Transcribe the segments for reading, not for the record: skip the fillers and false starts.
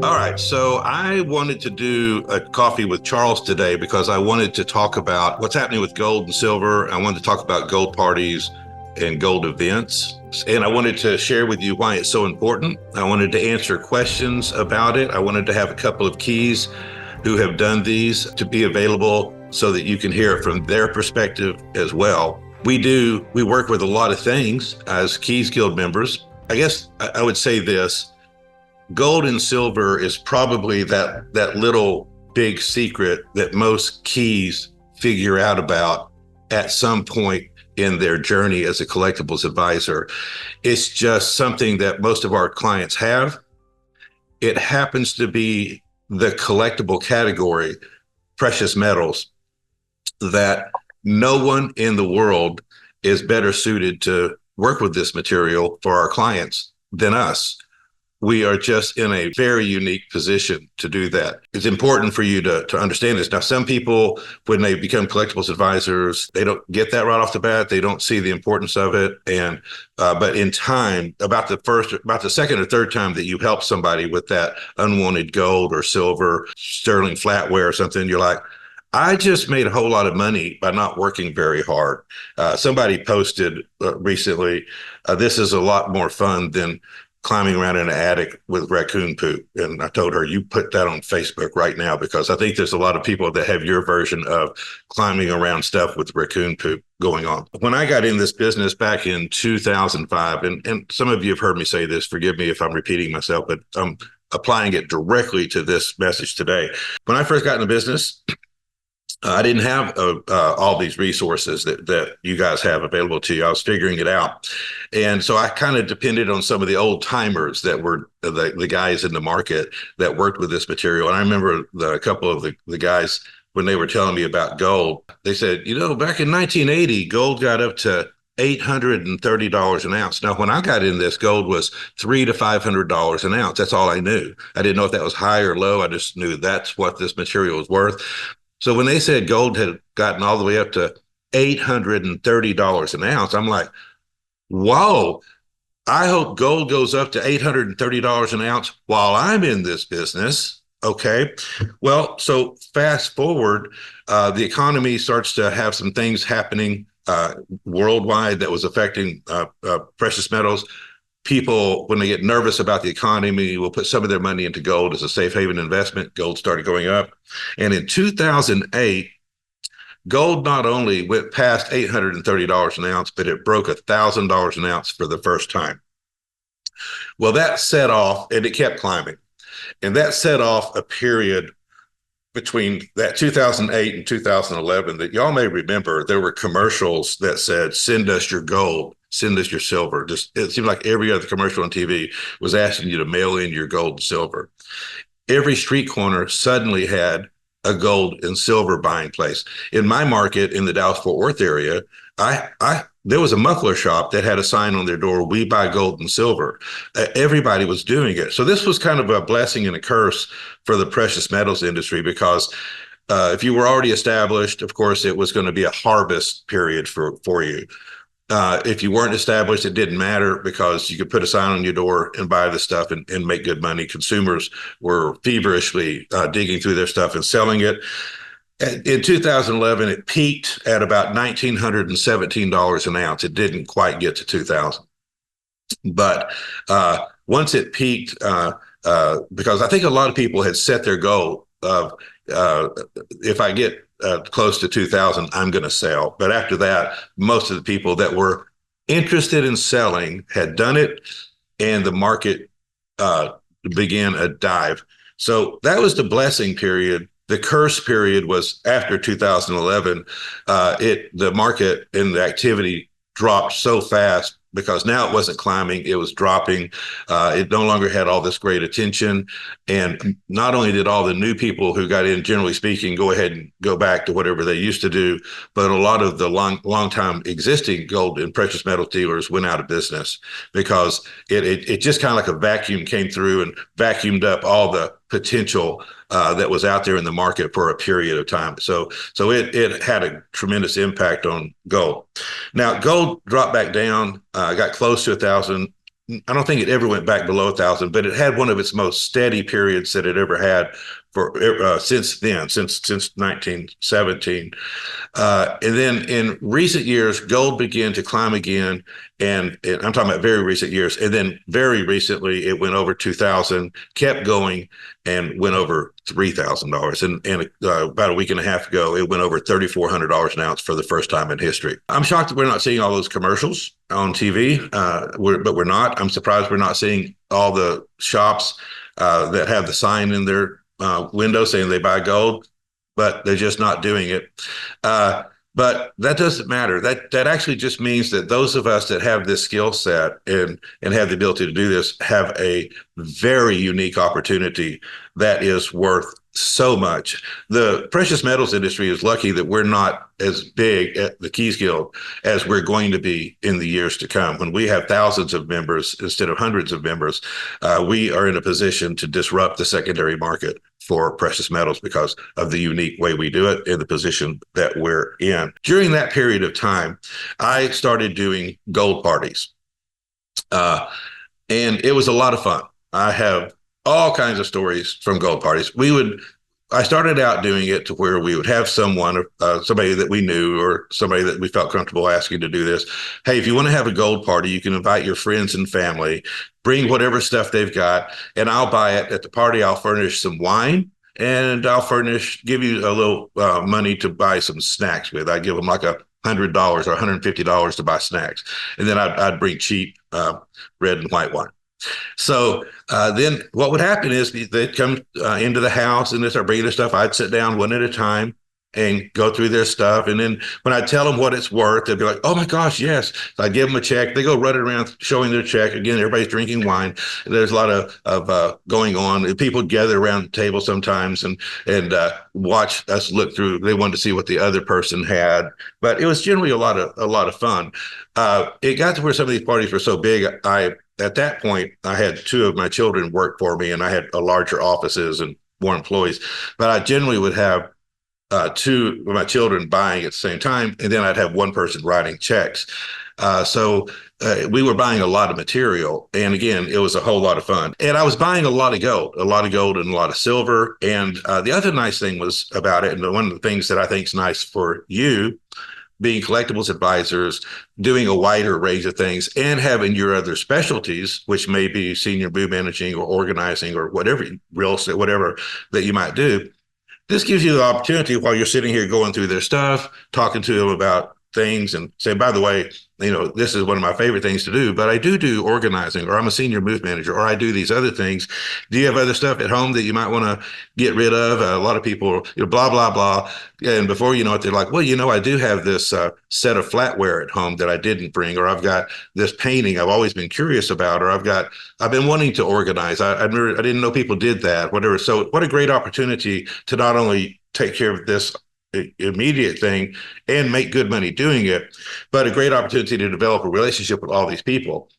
All right, so I wanted to do a coffee with Charles today because I wanted to talk about what's happening with gold and silver. I wanted to talk about gold parties and gold events. And I wanted to share with you why it's so important. I wanted to answer questions about it. I wanted to have a couple of keys who have done these to be available so that you can hear it from their perspective as well. We work with a lot of things as Keys Guild members. I guess I would say this. Gold and silver is probably that little big secret that most keys figure out about at some point in their journey as a collectibles advisor. It's just something that most of our clients have. It happens to be the collectible category, precious metals, that no one in the world is better suited to work with this material for our clients than us. We are just in a very unique position to do that. It's important for you to understand this. Now, some people, when they become collectibles advisors, they don't get that right off the bat. They don't see the importance of it. And but in time, about the second or third time that you help somebody with that unwanted gold or silver, sterling flatware or something, you're like, I just made a whole lot of money by not working very hard. Somebody posted recently, this is a lot more fun than climbing around in an attic with raccoon poop. And I told her, you put that on Facebook right now, because I think there's a lot of people that have your version of climbing around stuff with raccoon poop going on. When I got in this business back in 2005, and some of you have heard me say this, forgive me if I'm repeating myself, but I'm applying it directly to this message today. When I first got in the business, I didn't have all these resources that you guys have available to you. I was figuring it out. And so I kind of depended on some of the old timers that were the guys in the market that worked with this material. And I remember a couple of the guys, when they were telling me about gold, they said, back in 1980, gold got up to $830 an ounce. Now, when I got in this, gold was $300 to $500 an ounce. That's all I knew. I didn't know if that was high or low. I just knew that's what this material was worth. So when they said gold had gotten all the way up to $830 an ounce, I'm like, whoa, I hope gold goes up to $830 an ounce while I'm in this business. Okay. Well, so fast forward, the economy starts to have some things happening worldwide that was affecting precious metals. People, when they get nervous about the economy, will put some of their money into gold as a safe haven investment. Gold started going up. And in 2008, gold not only went past $830 an ounce, but it broke $1,000 an ounce for the first time. Well, that set off, and it kept climbing. And that set off a period between that 2008 and 2011 that y'all may remember. There were commercials that said, send us your gold, send us your silver. Just, it seemed like every other commercial on TV was asking you to mail in your gold and silver. Every street corner suddenly had a gold and silver buying place. In my market in the Dallas-Fort Worth area, there was a muffler shop that had a sign on their door, we buy gold and silver. Everybody was doing it. So this was kind of a blessing and a curse for the precious metals industry, because if you were already established, of course, it was going to be a harvest period for you. If you weren't established, it didn't matter, because you could put a sign on your door and buy the stuff and make good money. Consumers were feverishly digging through their stuff and selling it. In 2011, it peaked at about $1,917 an ounce. It didn't quite get to 2,000. But once it peaked, because I think a lot of people had set their goal of, if I get close to 2,000, I'm going to sell. But after that, most of the people that were interested in selling had done it, and the market began a dive. So that was the blessing period. The curse period was after 2011. The market and the activity dropped so fast, because now it wasn't climbing, it was dropping. It no longer had all this great attention. And not only did all the new people who got in, generally speaking, go ahead and go back to whatever they used to do, but a lot of the long time existing gold and precious metal dealers went out of business, because it just kind of like a vacuum came through and vacuumed up all the potential that was out there in the market for a period of time. So it had a tremendous impact on gold. Now, gold dropped back down, got close to 1,000, I don't think it ever went back below 1,000, but it had one of its most steady periods that it ever had for since then, since 1917. And then in recent years, gold began to climb again. And I'm talking about very recent years. And then very recently, it went over 2,000, kept going, and went over $3,000. And about a week and a half ago, it went over $3,400 an ounce for the first time in history. I'm shocked that we're not seeing all those commercials on TV, but we're not. I'm surprised we're not seeing all the shops that have the sign in their window saying they buy gold, but they're just not doing it. But that doesn't matter. That actually just means that those of us that have this skill set and have the ability to do this have a very unique opportunity that is worth so much. The precious metals industry is lucky that we're not as big at the Keys Guild as we're going to be in the years to come. When we have thousands of members instead of hundreds of members, we are in a position to disrupt the secondary market for precious metals because of the unique way we do it in the position that we're in. During that period of time, I started doing gold parties. And it was a lot of fun. I have all kinds of stories from gold parties. I started out doing it to where we would have somebody that we knew or somebody that we felt comfortable asking to do this. Hey, if you want to have a gold party, you can invite your friends and family, bring whatever stuff they've got, and I'll buy it. At the party, I'll furnish some wine and give you a little money to buy some snacks with. I give them like $100 or $150 to buy snacks. And then I'd bring cheap red and white wine. So then what would happen is they'd come into the house and they start bringing their stuff. I'd sit down one at a time and go through their stuff. And then when I tell them what it's worth, they'd be like, oh my gosh, yes. So I give them a check. They go running around showing their check. Again, everybody's drinking wine. There's a lot of going on. People gather around the table sometimes and watch us look through. They wanted to see what the other person had. But it was generally a lot of fun. It got to where some of these parties were so big, at that point, I had two of my children work for me, and I had larger offices and more employees. But I generally would have two of my children buying at the same time, and then I'd have one person writing checks. So we were buying a lot of material. And again, it was a whole lot of fun. And I was buying a lot of gold and a lot of silver. And the other nice thing was about it, and one of the things that I think is nice for you, being collectibles advisors, doing a wider range of things, and having your other specialties, which may be senior booth managing or organizing or whatever, real estate, whatever that you might do. This gives you the opportunity while you're sitting here going through their stuff, talking to them about things and say, by the way, this is one of my favorite things to do, but I do organizing, or I'm a senior booth manager, or I do these other things. Do you have other stuff at home that you might want to get rid of? A lot of people, blah, blah, blah. And before you know it, they're like, well, I do have this set of flatware at home that I didn't bring, or I've got this painting I've always been curious about, or I've been wanting to organize. I didn't know people did that, whatever. So what a great opportunity to not only take care of this immediate thing and make good money doing it, but a great opportunity to develop a relationship with all these people.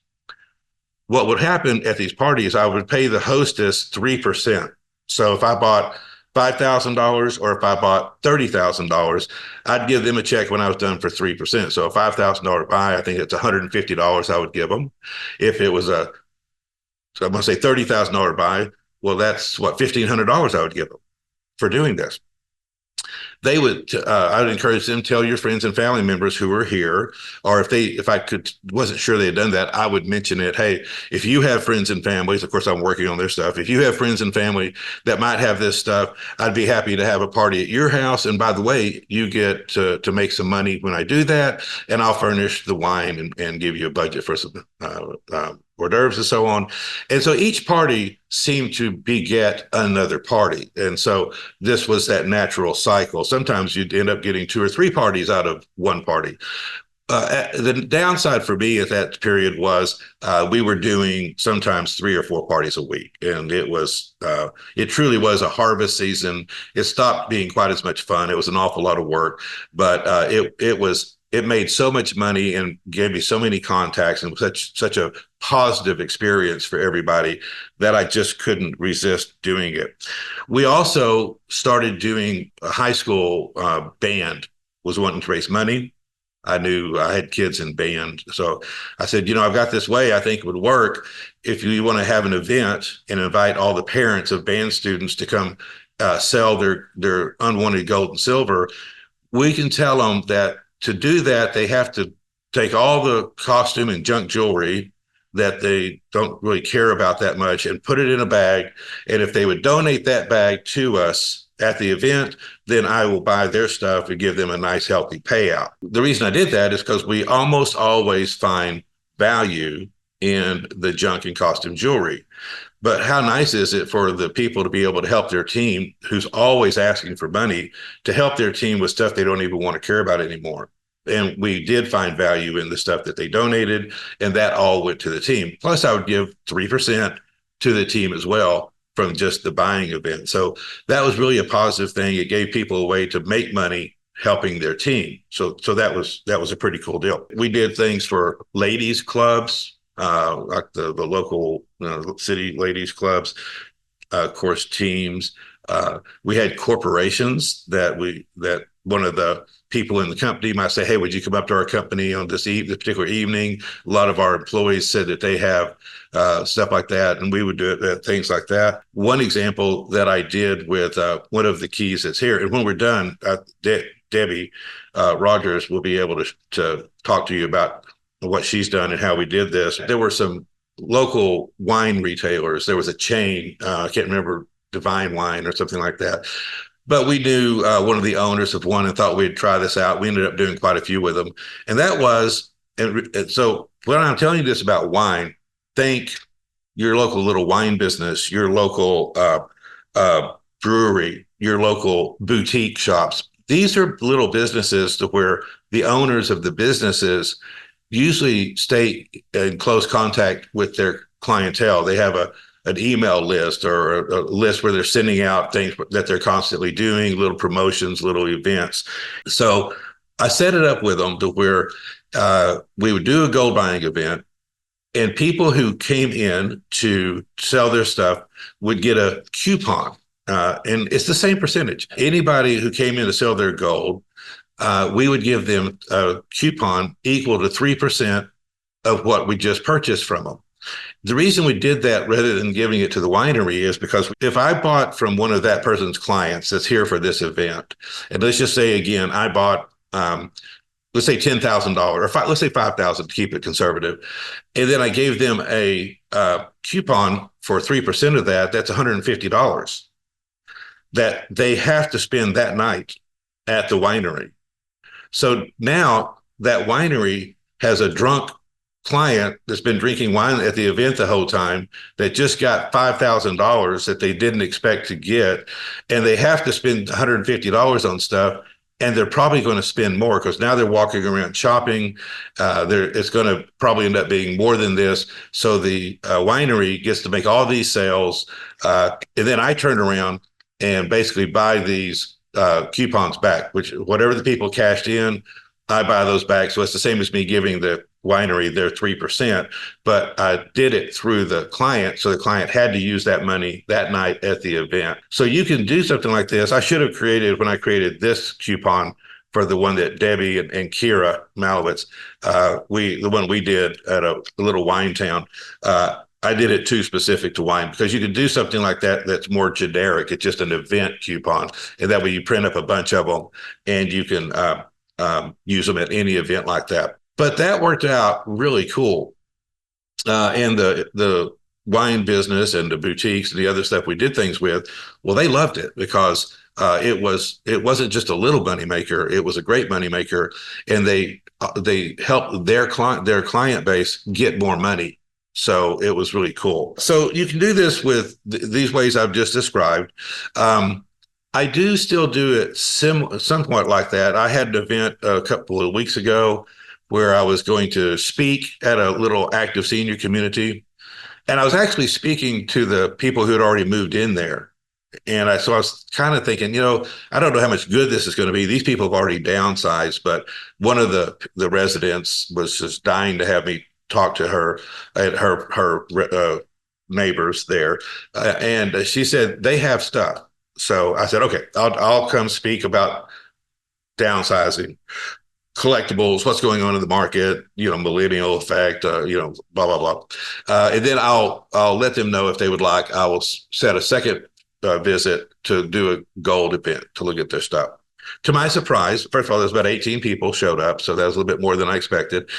What would happen at these parties, I would pay the hostess 3%. So if I bought $5,000 or if I bought $30,000, I'd give them a check when I was done for 3%. So a $5,000 buy, I think it's $150 I would give them. If it was so I'm going to say $30,000 buy, well, that's what, $1,500 I would give them for doing this. I would encourage them, tell your friends and family members who are here, or wasn't sure they had done that, I would mention it. Hey, if you have friends and families, of course, I'm working on their stuff. If you have friends and family that might have this stuff, I'd be happy to have a party at your house. And by the way, you get to make some money when I do that, and I'll furnish the wine and give you a budget for some hors d'oeuvres and so on. And so each party seemed to beget another party. And so this was that natural cycle. Sometimes you'd end up getting 2 or 3 parties out of one party. The downside for me at that period was we were doing sometimes 3 or 4 parties a week. And it truly was a harvest season. It stopped being quite as much fun. It was an awful lot of work, but it made so much money and gave me so many contacts, and such a positive experience for everybody that I just couldn't resist doing it. We also started doing a high school band was wanting to raise money. I knew I had kids in band. So I said, I've got this way I think it would work. If you want to have an event and invite all the parents of band students to come sell their unwanted gold and silver, we can tell them that to do that, they have to take all the costume and junk jewelry that they don't really care about that much and put it in a bag. And if they would donate that bag to us at the event, then I will buy their stuff and give them a nice, healthy payout. The reason I did that is because we almost always find value in the junk and costume jewelry. But how nice is it for the people to be able to help their team, who's always asking for money, to help their team with stuff they don't even want to care about anymore? And we did find value in the stuff that they donated, and that all went to the team. Plus, I would give 3% to the team as well from just the buying event. So that was really a positive thing. It gave people a way to make money helping their team. So that was a pretty cool deal. We did things for ladies clubs, like the local city ladies clubs, of course, teams. We had corporations that one of the people in the company might say, "Hey, would you come up to our company on this particular evening?" A lot of our employees said that they have stuff like that, and we would do it, things like that. One example that I did with one of the keys that's here, and when we're done, Debbie Rogers will be able to talk to you about what she's done and how we did this. There were some local wine retailers. There was a chain, I can't remember, Divine Wine or something like that. But we knew one of the owners of one and thought we'd try this out. We ended up doing quite a few with them. And that was, and so when I'm telling you this about wine, think your local little wine business, your local brewery, your local boutique shops. These are little businesses to where the owners of the businesses usually stay in close contact with their clientele. They have an email list or a list where they're sending out things that they're constantly doing, little promotions, little events. So I set it up with them to where we would do a gold buying event, and people who came in to sell their stuff would get a coupon. And it's the same percentage. Anybody who came in to sell their gold, we would give them a coupon equal to 3% of what we just purchased from them. The reason we did that rather than giving it to the winery is because if I bought from one of that person's clients that's here for this event, and let's just say again, I bought, let's say $10,000 or let's say $5,000 to keep it conservative, and then I gave them a coupon for 3% of that, that's $150 that they have to spend that night at the winery. So now that winery has a drunk client that's been drinking wine at the event the whole time that just got $5,000 that they didn't expect to get, and they have to spend $150 on stuff, and they're probably going to spend more because now they're walking around shopping. It's going to probably end up being more than this. So the winery gets to make all these sales, and then I turn around and basically buy these coupons back, which whatever the people cashed in, I buy those back. So it's the same as me giving the winery their 3%, but I did it through the client. So the client had to use that money that night at the event. So you can do something like this. I should have created, when I created this coupon for the one that Debbie and Kira Malowitz, the one we did at a little wine town, I did it too specific to wine because you can do something like that that's more generic. It's just an event coupon. And that way you print up a bunch of them and you can use them at any event like that. But that worked out really cool. And the wine business and the boutiques and the other stuff we did things with, well, they loved it because it wasn't just a little moneymaker. It was a great moneymaker. And they helped their client base get more money. So it was really cool. So you can do this with these ways I've just described. I do still do it somewhat like that. I had an event a couple of weeks ago where I was going to speak at a little active senior community. And I was actually speaking to the people who had already moved in there. And so I was kind of thinking, I don't know how much good this is going to be. These people have already downsized, but one of the residents was just dying to have me talk to her and her neighbors there. And she said, they have stuff. So I said, okay, I'll come speak about downsizing. collectibles, what's going on in the market, millennial effect, blah blah blah, and then I'll let them know if they would like. I will set a second visit to do a gold event to look at their stuff. To my surprise, first of all, there's about 18 people showed up, so that was a little bit more than I expected.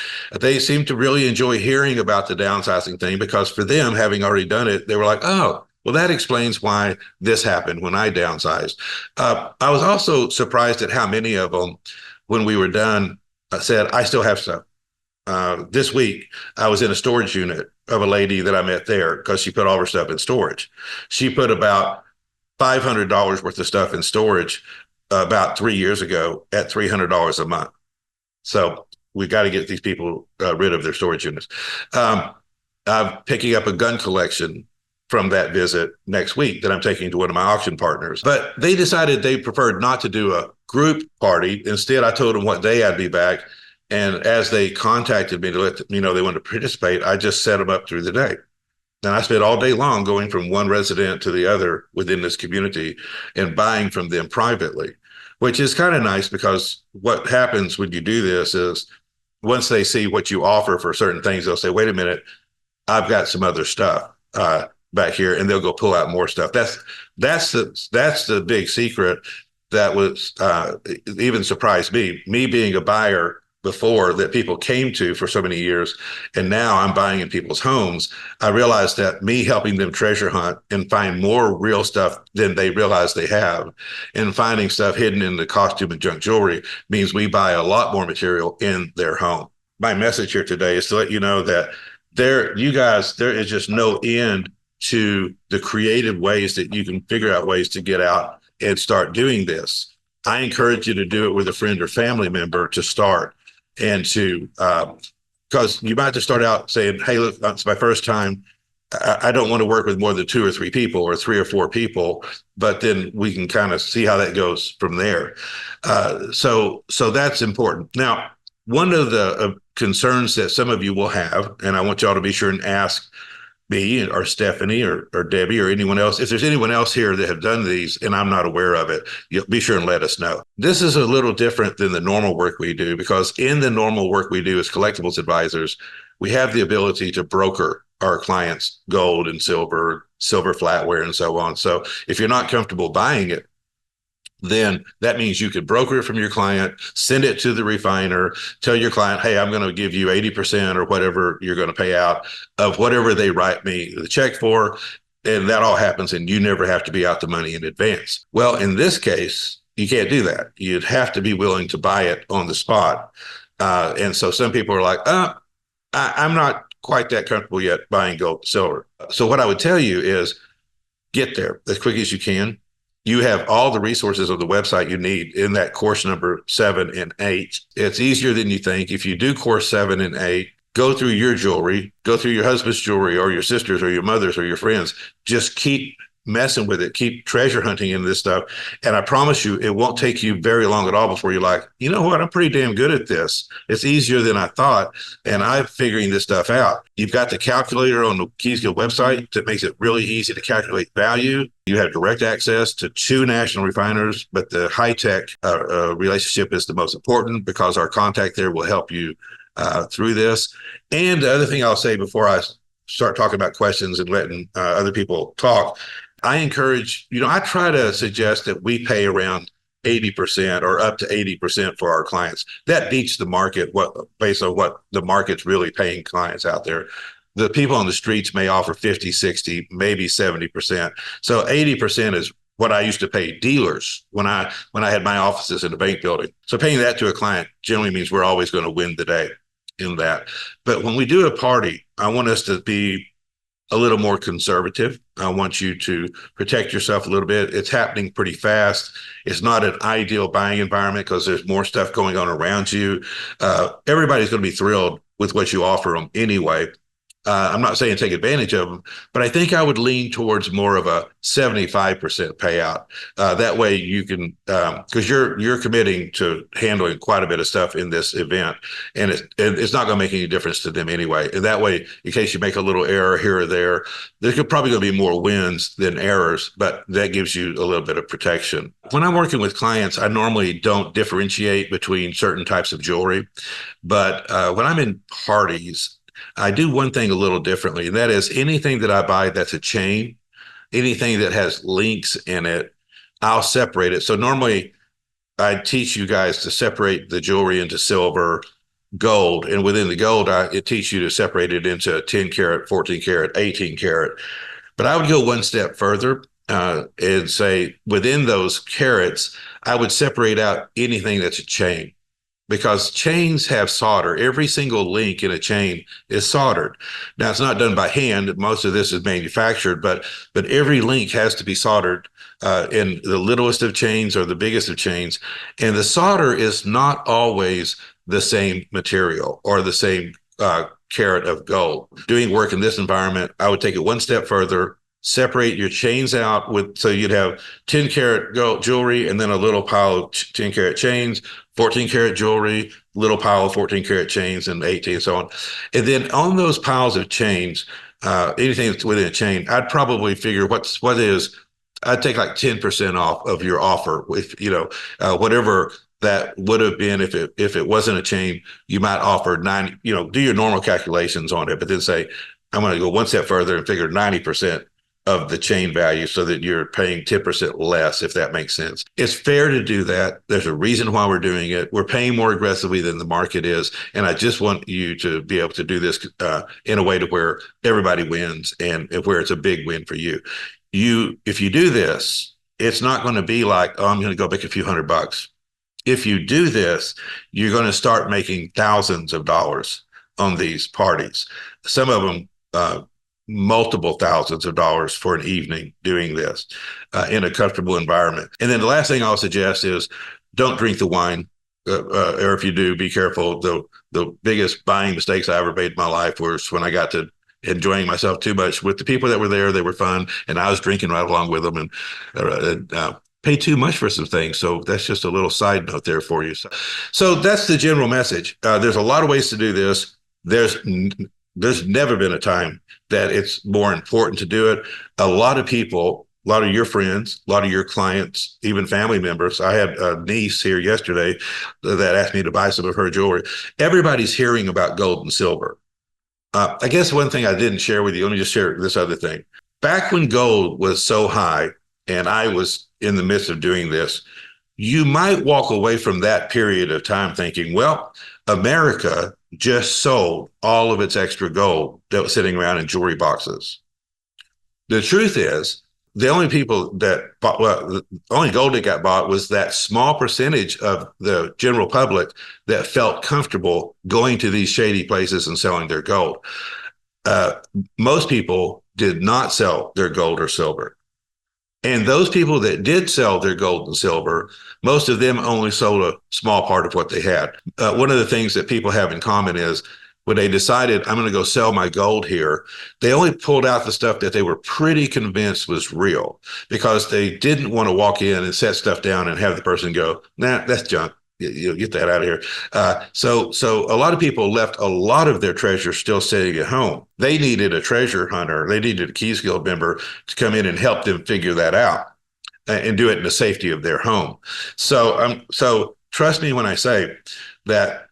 They seemed to really enjoy hearing about the downsizing thing because for them, having already done it, they were like, oh, well, that explains why this happened when I downsized. I was also surprised at how many of them, when we were done, said, I still have stuff. This week, I was in a storage unit of a lady that I met there because she put all her stuff in storage. She put about $500 worth of stuff in storage about 3 years ago at $300 a month. So we got to get these people rid of their storage units. I'm picking up a gun collection from that visit next week that I'm taking to one of my auction partners. But they decided they preferred not to do a group party. Instead, I told them what day I'd be back. And as they contacted me to let me know they wanted to participate, I just set them up through the day. And I spent all day long going from one resident to the other within this community and buying from them privately, which is kind of nice because what happens when you do this is once they see what you offer for certain things, they'll say, wait a minute, I've got some other stuff back here, and they'll go pull out more stuff. That's the big secret that was even surprised me being a buyer before that people came to for so many years, and now I'm buying in people's homes. I realized that me helping them treasure hunt and find more real stuff than they realize they have, and finding stuff hidden in the costume and junk jewelry means we buy a lot more material in their home. My message here today is to let you know that there is just no end to the creative ways that you can figure out ways to get out and start doing this. I encourage you to do it with a friend or family member to start. And to, because you might just start out saying, hey, look, it's my first time. I don't want to work with more than 2 or 3 people or 3 or 4 people, but then we can kind of see how that goes from there. So that's important. Now, one of the concerns that some of you will have, and I want y'all to be sure and ask me or Stephanie or Debbie or anyone else, if there's anyone else here that have done these and I'm not aware of it, you'll be sure and let us know. This is a little different than the normal work we do because in the normal work we do as collectibles advisors, we have the ability to broker our clients gold and silver flatware and so on. So if you're not comfortable buying it, then that means you could broker it from your client, send it to the refiner, tell your client, hey, I'm going to give you 80% or whatever you're going to pay out of whatever they write me the check for. And that all happens and you never have to be out the money in advance. Well, in this case, you can't do that. You'd have to be willing to buy it on the spot. And so some people are like, I'm not quite that comfortable yet buying gold and silver. So what I would tell you is get there as quick as you can. You have all the resources of the website you need in that course number 7 and 8. It's easier than you think. If you do course 7 and 8, go through your jewelry, go through your husband's jewelry or your sister's or your mother's or your friends. Just keep messing with it, keep treasure hunting into this stuff. And I promise you, it won't take you very long at all before you're like, you know what, I'm pretty damn good at this. It's easier than I thought. And I'm figuring this stuff out. You've got the calculator on the Keysguild website that makes it really easy to calculate value. You have direct access to 2 national refiners, but the high-tech relationship is the most important because our contact there will help you through this. And the other thing I'll say before I start talking about questions and letting other people talk, I encourage, I try to suggest that we pay around 80% or up to 80% for our clients. That beats the market based on what the market's really paying clients out there. The people on the streets may offer 50, 60, maybe 70%. So 80% is what I used to pay dealers when I had my offices in the bank building. So paying that to a client generally means we're always going to win the day in that. But when we do a party, I want us to be a little more conservative. I want you to protect yourself a little bit. It's happening pretty fast. It's not an ideal buying environment because there's more stuff going on around you. Everybody's going to be thrilled with what you offer them anyway. I'm not saying take advantage of them, but I think I would lean towards more of a 75% payout. That way you can, because you're committing to handling quite a bit of stuff in this event, and it's not going to make any difference to them anyway. And that way, in case you make a little error here or there, there could probably going to be more wins than errors, but that gives you a little bit of protection. When I'm working with clients, I normally don't differentiate between certain types of jewelry, but when I'm in parties, I do one thing a little differently, and that is anything that I buy that's a chain, anything that has links in it, I'll separate it. So normally I teach you guys to separate the jewelry into silver, gold, and within the gold, it teach you to separate it into 10 karat, 14 karat, 18 karat. But I would go one step further and say within those carats, I would separate out anything that's a chain, because chains have solder. Every single link in a chain is soldered. Now, it's not done by hand. Most of this is manufactured, but every link has to be soldered in the littlest of chains or the biggest of chains. And the solder is not always the same material or the same carat of gold. Doing work in this environment, I would take it one step further, separate your chains out so you'd have 10 karat gold jewelry and then a little pile of 10 karat chains, 14 karat jewelry, little pile of 14 karat chains, and 18 and so on. And then on those piles of chains, anything that's within a chain, I'd probably figure I'd take like 10% off of your offer. If whatever that would have been if it wasn't a chain, you might offer 90, do your normal calculations on it, but then say, I'm going to go one step further and figure 90% of the chain value so that you're paying 10% less, if that makes sense. It's fair to do that. There's a reason why we're doing it. We're paying more aggressively than the market is. And I just want you to be able to do this in a way to where everybody wins and where it's a big win for you. If you do this, it's not going to be like, oh, I'm going to go make a few $100. If you do this, you're going to start making thousands of dollars on these parties. Some of them, multiple thousands of dollars for an evening doing this in a comfortable environment. And then the last thing I'll suggest is don't drink the wine, or if you do, be careful. The biggest buying mistakes I ever made in my life was when I got to enjoying myself too much with the people that were there. They were fun, and I was drinking right along with them and pay too much for some things. So that's just a little side note there for you. So that's the general message. There's a lot of ways to do this. There's never been a time that it's more important to do it. A lot of people, a lot of your friends, a lot of your clients, even family members. I had a niece here yesterday that asked me to buy some of her jewelry. Everybody's hearing about gold and silver. I guess one thing I didn't share with you, let me just share this other thing. Back when gold was so high and I was in the midst of doing this, you might walk away from that period of time thinking, well, America just sold all of its extra gold that was sitting around in jewelry boxes. The truth is, the only people that bought, the only gold that got bought was that small percentage of the general public that felt comfortable going to these shady places and selling their gold. Most people did not sell their gold or silver. And those people that did sell their gold and silver, most of them only sold a small part of what they had. One of the things that people have in common is when they decided, I'm going to go sell my gold here, they only pulled out the stuff that they were pretty convinced was real, because they didn't want to walk in and set stuff down and have the person go, nah, that's junk. You get that out of here. So a lot of people left a lot of their treasure still sitting at home. They needed a treasure hunter. They needed a Keys Guild member to come in and help them figure that out and do it in the safety of their home. So trust me when I say that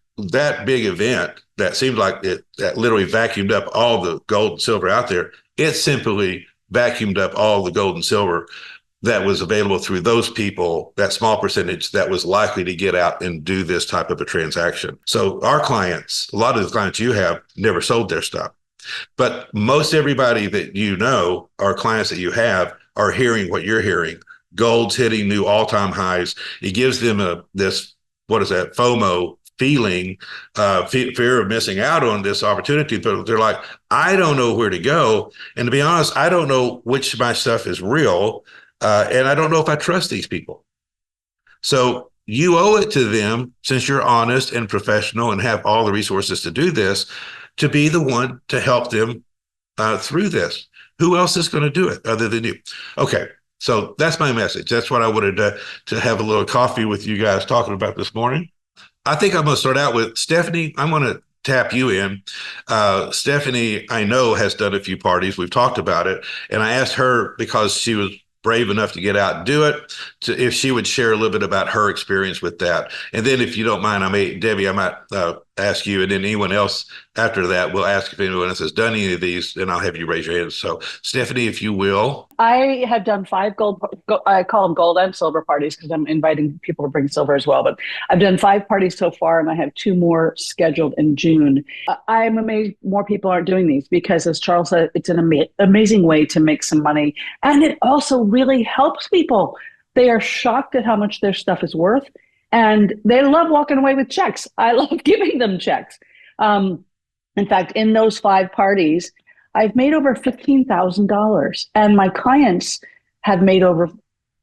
big event that seemed like that literally vacuumed up all the gold and silver out there, it simply vacuumed up all the gold and silver that was available through those people, that small percentage that was likely to get out and do this type of a transaction. So our clients, a lot of the clients you have, never sold their stuff. But most everybody that you know, or clients that you have, are hearing what you're hearing. Gold's hitting new all-time highs. It gives them FOMO feeling, fear of missing out on this opportunity. But they're like, I don't know where to go. And to be honest, I don't know which of my stuff is real. And I don't know if I trust these people. So you owe it to them, since you're honest and professional and have all the resources to do this, to be the one to help them through this. Who else is going to do it other than you? Okay. So that's my message. That's what I wanted to have a little coffee with you guys talking about this morning. I think I'm going to start out with Stephanie. I'm going to tap you in. Stephanie, I know, has done a few parties. We've talked about it. And I asked her, because she was brave enough to get out and do it, if she would share a little bit about her experience with that. And then if you don't mind, Debbie, I might ask you, and then anyone else after that, we'll ask if anyone else has done any of these, and I'll have you raise your hand. So Stephanie, if you will. I have done 5 I call them gold and silver parties because I'm inviting people to bring silver as well. But I've done 5 parties so far, and I have 2 more scheduled in June. I'm amazed more people aren't doing these because, as Charles said, it's an amazing way to make some money. And it also really helps people. They are shocked at how much their stuff is worth. And they love walking away with checks. I love giving them checks. In fact, in those 5 parties, I've made over $15,000, and my clients have made over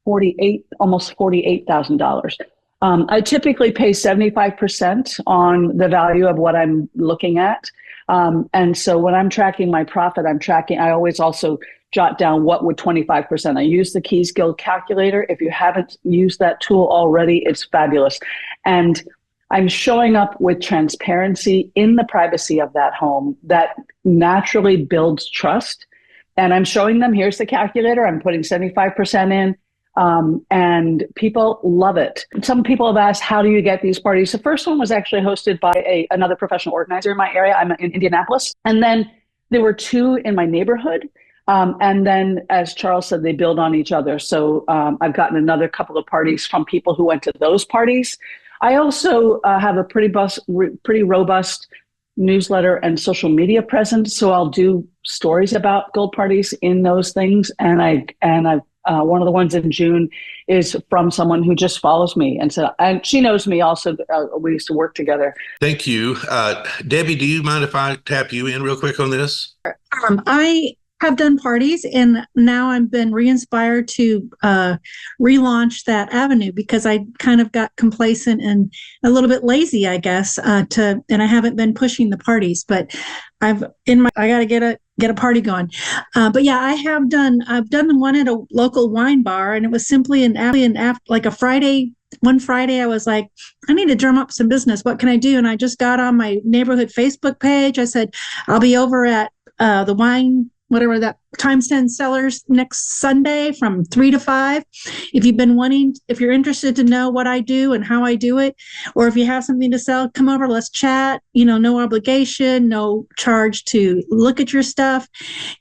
almost $48,000. I typically pay 75% on the value of what I'm looking at. And so when I'm tracking my profit, I always also jot down what would 25%. I use the Keys Guild calculator. If you haven't used that tool already, it's fabulous. And I'm showing up with transparency in the privacy of that home that naturally builds trust. And I'm showing them, here's the calculator. I'm putting 75% in. And people love it. Some people have asked, how do you get these parties? The first one was actually hosted by another professional organizer in my area. I'm in Indianapolis. And then there were 2 in my neighborhood. And then, as Charles said, they build on each other. So I've gotten another couple of parties from people who went to those parties. I also have a pretty robust newsletter and social media presence. So I'll do stories about gold parties in those things. And one of the ones in June is from someone who just follows me. And she knows me also. We used to work together. Thank you. Debbie, do you mind if I tap you in real quick on this? I have done parties, and now I've been re-inspired to relaunch that avenue because I kind of got complacent and a little bit lazy, I guess, and I haven't been pushing the parties, but I got to get a party going. But yeah, I've done one at a local wine bar, and it was simply like a Friday. One Friday, I was like, I need to drum up some business. What can I do? And I just got on my neighborhood Facebook page. I said, I'll be over at the wine, whatever that Times 10 Cellars next Sunday from 3 to 5. If you're interested to know what I do and how I do it, or if you have something to sell, come over, let's chat, no obligation, no charge to look at your stuff.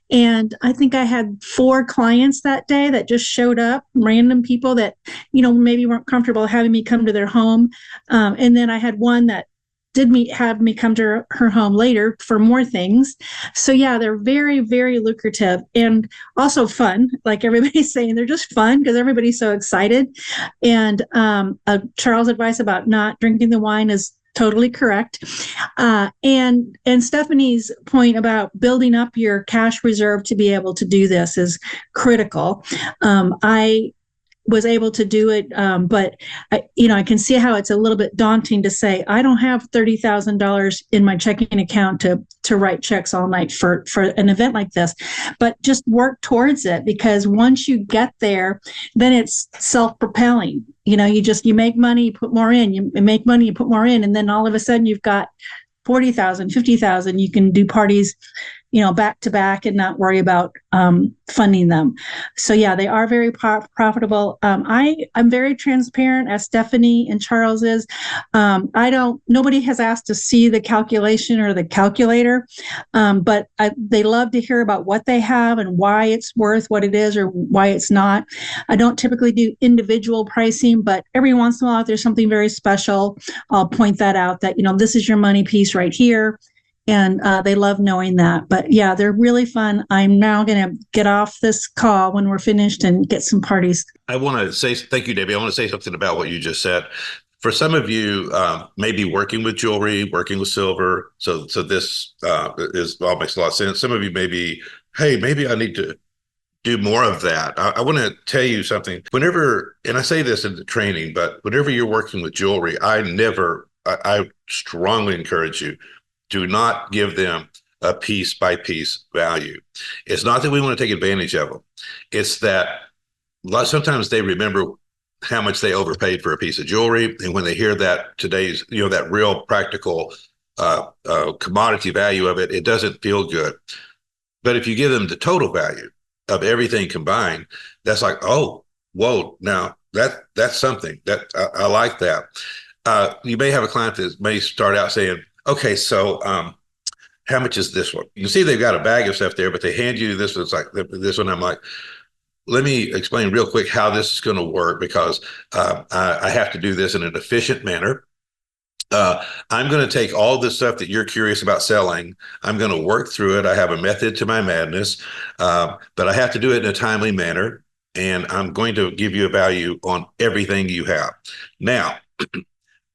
And I think I had 4 clients that day that just showed up, random people that, maybe weren't comfortable having me come to their home. And then I had one that have me come to her home later for more things. So yeah, they're very, very lucrative and also fun. Like everybody's saying, they're just fun because everybody's so excited. And Charles' advice about not drinking the wine is totally correct. And Stephanie's point about building up your cash reserve to be able to do this is critical. I was able to do it. But I can see how it's a little bit daunting to say, I don't have $30,000 in my checking account to write checks all night for an event like this, but just work towards it, because once you get there, then it's self-propelling. You make money, you put more in, you make money, you put more in. And then all of a sudden you've got 40,000, 50,000, you can do parties, back to back and not worry about funding them. So yeah, they are very profitable. I'm very transparent, as Stephanie and Charles is. Nobody has asked to see the calculation or the calculator, but they love to hear about what they have and why it's worth what it is or why it's not. I don't typically do individual pricing, but every once in a while, if there's something very special, I'll point that out that, this is your money piece right here. And they love knowing that. But yeah, they're really fun. I'm now going to get off this call when we're finished and get some parties. I want to say, thank you, Debbie. I want to say something about what you just said. For some of you, maybe working with jewelry, working with silver. So this all makes a lot of sense. Some of you maybe I need to do more of that. I want to tell you something. Whenever, and I say this in the training, but whenever you're working with jewelry, I strongly encourage you, Do not give them a piece by piece value. It's not that we want to take advantage of them. It's that sometimes they remember how much they overpaid for a piece of jewelry. And when they hear that today's, that real practical commodity value of it, it doesn't feel good. But if you give them the total value of everything combined, that's like, oh, whoa, now that's something that I like that. You may have a client that may start out saying, okay, so how much is this one? You can see they've got a bag of stuff there, but they hand you this. It's like this one. I'm like, let me explain real quick how this is going to work, because I have to do this in an efficient manner. I'm going to take all this stuff that you're curious about selling. I'm going to work through it. I have a method to my madness, but I have to do it in a timely manner. And I'm going to give you a value on everything you have. Now,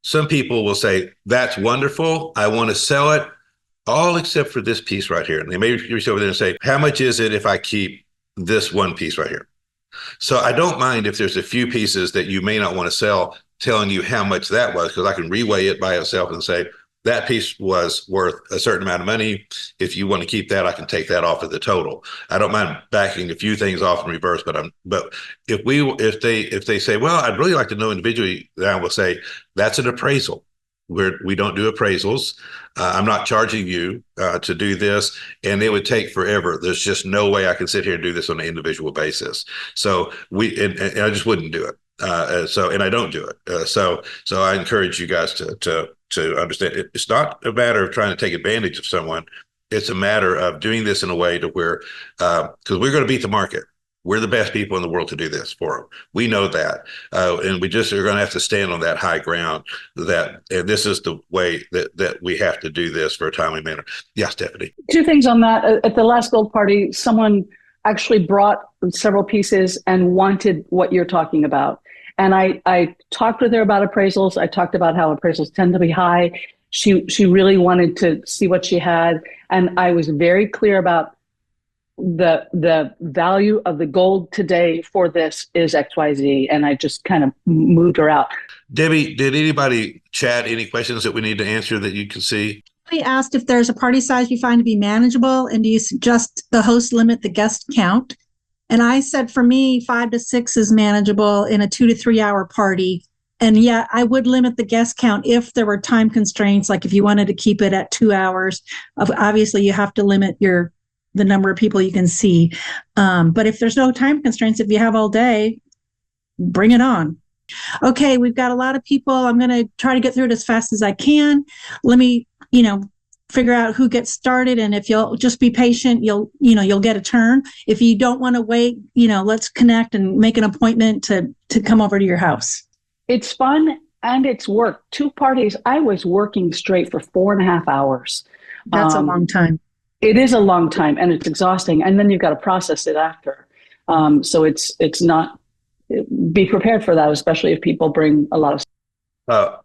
some people will say, that's wonderful. I want to sell it all except for this piece right here. And they may reach over there and say, how much is it if I keep this one piece right here? So I don't mind if there's a few pieces that you may not want to sell, telling you how much that was, because I can reweigh it by itself and say, that piece was worth a certain amount of money. If you want to keep that, I can take that off of the total. I don't mind backing a few things off in reverse, but if they say, well, I'd really like to know individually, then I will say, that's an appraisal. We don't do appraisals. I'm not charging you to do this, and it would take forever. There's just no way I can sit here and do this on an individual basis. So and I just wouldn't do it. And I don't do it. So I encourage you guys to understand it's not a matter of trying to take advantage of someone. It's a matter of doing this in a way to where, because we're going to beat the market. We're the best people in the world to do this for them. We know that. And we just are going to have to stand on that high ground and this is the way that we have to do this for a timely manner. Yeah, Stephanie. Two things on that. At the last gold party, someone actually brought several pieces and wanted what you're talking about. And I talked with her about appraisals. I talked about how appraisals tend to be high. She really wanted to see what she had. And I was very clear about the value of the gold today for this is XYZ. And I just kind of moved her out. Debbie, did anybody chat any questions that we need to answer that you can see? We asked if there's a party size you find to be manageable, and do you suggest the host limit the guest count? And I said, for me, 5 to 6 is manageable in a 2 to 3 hour party. And yeah, I would limit the guest count if there were time constraints, like if you wanted to keep it at 2 hours. Obviously, you have to limit the number of people you can see. But if there's no time constraints, if you have all day, bring it on. Okay, we've got a lot of people. I'm going to try to get through it as fast as I can. Let me, figure out who gets started. And if you'll just be patient, you'll get a turn. If you don't want to wait, let's connect and make an appointment to come over to your house. It's fun and it's work. 2 parties. I was working straight for 4.5 hours. That's a long time. It is a long time and it's exhausting. And then you've got to process it after. So it's not, be prepared for that, especially if people bring a lot of.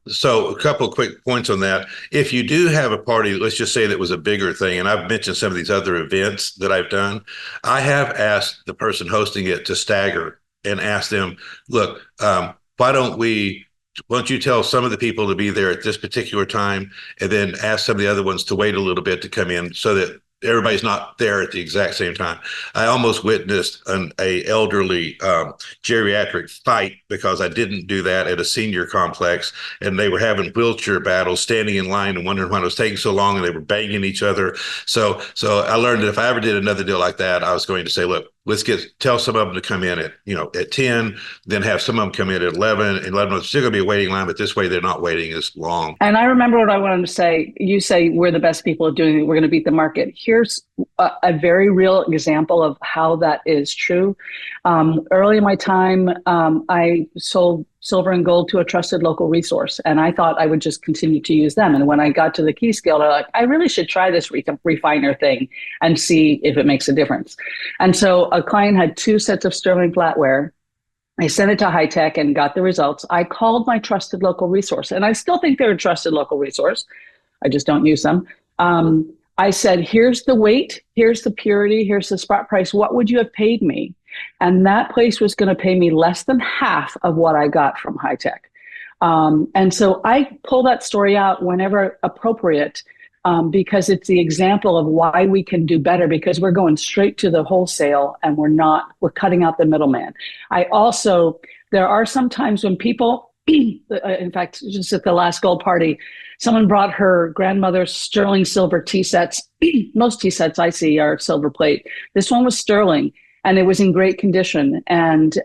So a couple of quick points on that. If you do have a party, let's just say that was a bigger thing, and I've mentioned some of these other events that I've done, I have asked the person hosting it to stagger and ask them, look, why don't you tell some of the people to be there at this particular time, and then ask some of the other ones to wait a little bit to come in so that everybody's not there at the exact same time. I almost witnessed a elderly geriatric fight because I didn't do that at a senior complex, and they were having wheelchair battles, standing in line and wondering why it was taking so long, and they were banging each other. So I learned that if I ever did another deal like that, I was going to say, look, let's tell some of them to come in at 10, then have some of them come in at 11, and let them know it's still going to be a waiting line, but this way they're not waiting as long. And I remember what I wanted to say. You say we're the best people at doing it. We're going to beat the market. Here's a very real example of how that is true. Early in my time, I sold silver and gold to a trusted local resource, and I thought I would just continue to use them. And when I got to the Key Scale, they're like, I really should try this refiner thing and see if it makes a difference. And so a client had 2 sets of sterling flatware. I sent it to High Tech and got the results. I called my trusted local resource, and I still think they're a trusted local resource. I just don't use them. I said, here's the weight, here's the purity, here's the spot price. What would you have paid me? And that place was going to pay me less than half of what I got from High Tech. And so I pull that story out whenever appropriate. because it's the example of why we can do better, because we're going straight to the wholesale and we're cutting out the middleman. There are some times when people, in fact, just at the last gold party, someone brought her grandmother's sterling silver tea sets. Most tea sets I see are silver plate. This one was sterling and it was in great condition. And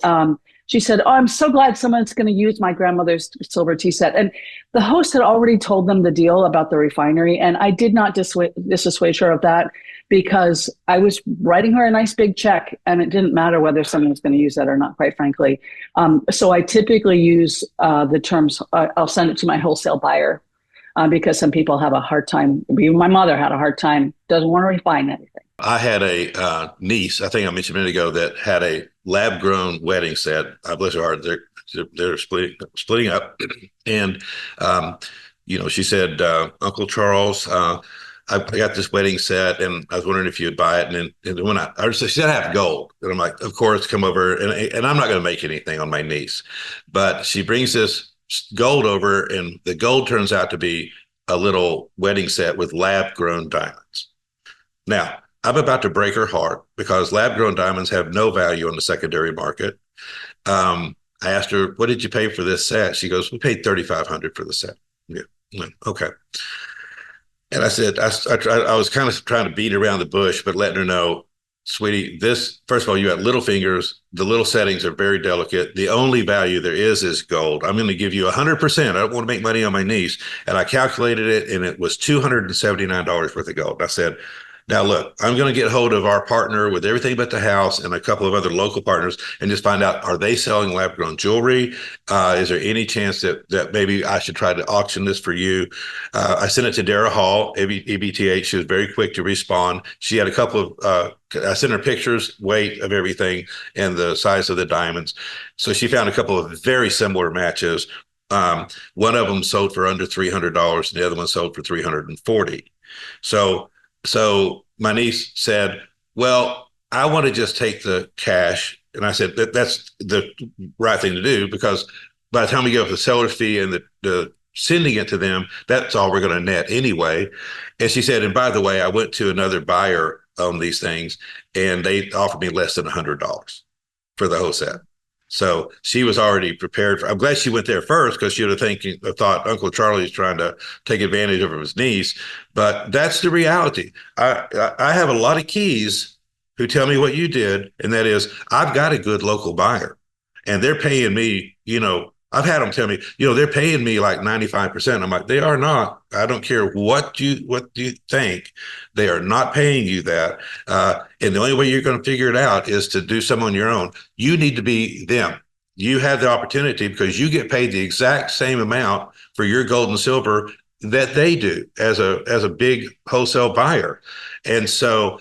she said, "Oh, I'm so glad someone's going to use my grandmother's silver tea set." And the host had already told them the deal about the refinery. And I did not dissuade her of that, because I was writing her a nice big check and it didn't matter whether someone was going to use that or not, quite frankly. So I typically use the terms, I'll send it to my wholesale buyer, because some people have a hard time. Even my mother had a hard time, doesn't want to refine anything. I had a niece, I think I mentioned a minute ago, that had a lab-grown wedding set. Bless her heart, they're splitting up. And, she said, "Uncle Charles, I got this wedding set and I was wondering if you'd buy it." And when she said I have gold. And I'm like, "Of course, come over." And I'm not going to make anything on my niece. But she brings this gold over, and the gold turns out to be a little wedding set with lab-grown diamonds. Now, I'm about to break her heart because lab-grown diamonds have no value on the secondary market. I asked her, "What did you pay for this set?" She goes, "We paid $3,500 for the set." Yeah. Okay. And I said, I was kind of trying to beat around the bush, but letting her know, "Sweetie, first of all, you have little fingers. The little settings are very delicate. The only value there is gold. I'm going to give you 100%. I don't want to make money on my niece." And I calculated it, and it was $279 worth of gold. I said, "Now, look, I'm going to get hold of our partner with everything but the house and a couple of other local partners and just find out, are they selling lab-grown jewelry? Is there any chance that maybe I should try to auction this for you?" I sent it to Dara Hall, EBTH. She was very quick to respond. She had a couple of, I sent her pictures, weight of everything, and the size of the diamonds. So she found a couple of very similar matches. One of them sold for under $300, and the other one sold for $340. So my niece said, "Well, I want to just take the cash." And I said, that's the right thing to do, because by the time we get up the seller's fee and the sending it to them, that's all we're going to net anyway. And she said, "And by the way, I went to another buyer on these things and they offered me less than $100 for the whole set." So she was already prepared. I'm glad she went there first, because she would have thought Uncle Charlie's trying to take advantage of his niece. But that's the reality. I have a lot of keys who tell me what you did, and that is, I've got a good local buyer, and they're paying me. I've had them tell me, they're paying me like 95%. I'm like, they are not. I don't care what you think. They are not paying you that. And the only way you're going to figure it out is to do some on your own. You need to be them. You have the opportunity, because you get paid the exact same amount for your gold and silver that they do as a big wholesale buyer. And so